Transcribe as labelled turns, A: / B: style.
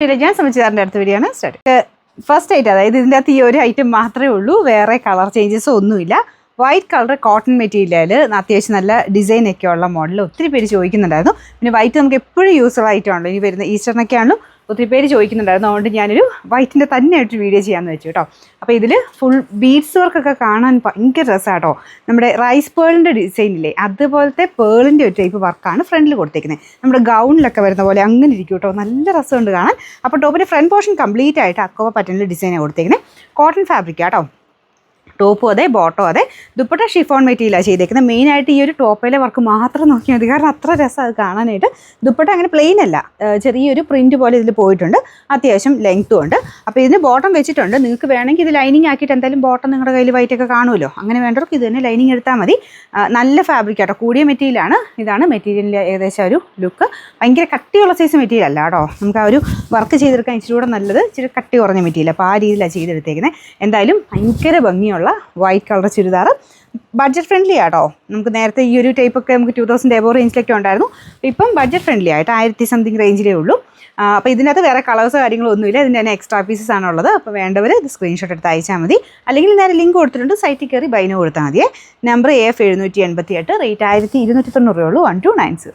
A: ഞാൻ സംബന്ധിച്ചാറിൻ്റെ അടുത്ത വീഡിയോ ആണ് സ്റ്റാർട്ട്. ഫസ്റ്റ് ഐറ്റം, അതായത് ഇതിൻ്റെ അകത്ത് ഈ ഒരു ഐറ്റം മാത്രമേ ഉള്ളൂ, വേറെ കളർ ചേഞ്ചസോ ഒന്നുമില്ല. വൈറ്റ് കളർ കോട്ടൺ മെറ്റീരിയൽ, അത്യാവശ്യം നല്ല ഡിസൈനൊക്കെ ഉള്ള മോഡൽ ഒത്തിരി പേര് ചോദിക്കുന്നുണ്ടായിരുന്നു. പിന്നെ വൈറ്റ് നമുക്ക് എപ്പോഴും യൂസ്ഫുൾ ആയിട്ടുണ്ടോ, ഇനി വരുന്ന ഈസ്റ്ററിനൊക്കെ ആണല്ലോ ഒത്തിരി പേര് ചോദിക്കുന്നുണ്ടായിരുന്നു. അതുകൊണ്ട് ഞാനൊരു വൈറ്റിൻ്റെ തന്നെ ആയിട്ട് വീഡിയോ ചെയ്യാമെന്ന് വെച്ചു കേട്ടോ. അപ്പോൾ ഇതിൽ ഫുൾ ബീഡ്സ് വർക്കൊക്കെ കാണാൻ ഭയങ്കര രസമാണ് കേട്ടോ. നമ്മുടെ റൈസ് പേളിൻ്റെ ഡിസൈനില്ലേ, അതുപോലത്തെ പേളിൻ്റെ ഒരു ടൈപ്പ് വർക്കാണ് ഫ്രണ്ടിൽ കൊടുത്തേക്കുന്നത്. നമ്മുടെ ഗൗണിലൊക്കെ വരുന്ന പോലെ അങ്ങനെ ഇരിക്കും കേട്ടോ, നല്ല രസമുണ്ട് കാണാൻ. അപ്പോൾ ടോപ്പിൻ്റെ ഫ്രണ്ട് പോർഷൻ കംപ്ലീറ്റ് ആയിട്ട് അക്കോവ പാറ്റേണിൽ ഡിസൈനാണ് കൊടുത്തേക്കുന്നത്. കോട്ടൺ ഫാബ്രിക് കേട്ടോ, ടോപ്പും അതെ ബോട്ടോ അതെ. ദുപ്പട്ട ഷിഫോൺ മെറ്റീരിയലാണ് ചെയ്തേക്കുന്നത്. മെയിനായിട്ട് ഈ ഒരു ടോപ്പിലെ വർക്ക് മാത്രം നോക്കിയാൽ മതി, കാരണം അത്ര രസം അത് കാണാനായിട്ട്. ദുപ്പട്ട അങ്ങനെ പ്ലെയിൻ അല്ല, ചെറിയൊരു പ്രിൻറ്റ് പോലെ ഇതിൽ പോയിട്ടുണ്ട്, അത്യാവശ്യം ലെങ്ത്തും ഉണ്ട്. അപ്പോൾ ഇതിന് ബോട്ടം വെച്ചിട്ടുണ്ട്. നിങ്ങൾക്ക് വേണമെങ്കിൽ ഇത് ലൈനിങ് ആക്കിയിട്ട് എന്തായാലും ബോട്ടം നിങ്ങളുടെ കയ്യിൽ വൈറ്റൊക്കെ കാണുമല്ലോ, അങ്ങനെ വേണ്ടവർക്ക് ഇത് തന്നെ ലൈനിങ് എടുത്താൽ മതി. നല്ല ഫാബ്രിക് ആട്ടോ, കൂടിയ മെറ്റീരിയലാണ്. ഇതാണ് മെറ്റീരിയലിൻ്റെ ഏകദേശം ഒരു ലുക്ക്. ഭയങ്കര കട്ടിയുള്ള സൈസ് മെറ്റീരിയൽ അല്ല കേട്ടോ, നമുക്ക് ആ ഒരു വർക്ക് ചെയ്തെടുക്കാൻ ഇച്ചിരി കൂടെ നല്ലത് ഇച്ചിരി കട്ടി കുറഞ്ഞ മെറ്റീരിയൽ. അപ്പോൾ ആ രീതിയിലാണ് ചെയ്തെടുത്തേക്കുന്നത്. എന്തായാലും ഭയങ്കര ഭംഗിയുള്ള white colour churidar, budget friendly ആട്ടോ. നമുക്ക് നേരത്തെ ഈ ഒരു ടൈപ്പൊക്കെ നമുക്ക് 2000 എബോ റേഞ്ചിലൊക്കെ ഉണ്ടായിരുന്നു. ഇപ്പം ബഡ്ജറ്റ് ഫ്രണ്ട്ലി ആയിട്ട് 1000 സംതിങ് റേഞ്ചിലേ ഉള്ളൂ. അപ്പോൾ ഇതിനകത്ത് വേറെ കളേഴ്സോ കാര്യങ്ങളോ ഒന്നുമില്ല, ഇതിൻ്റെ തന്നെ എക്സ്ട്രാ പീസസ് ആണുള്ളത്. അപ്പോൾ വേണ്ടവർ ഇത് സ്ക്രീൻഷോട്ട് എടുത്ത് അയച്ചാൽ മതി, അല്ലെങ്കിൽ നേരെ ലിങ്ക് കൊടുത്തിട്ടുണ്ട്, സൈറ്റിൽ കയറി ബൈനോ കൊടുത്താൽ മതിയേ. നമ്പർ AF 788, റേറ്റ് 1290 രൂപയുള്ളൂ, 1290.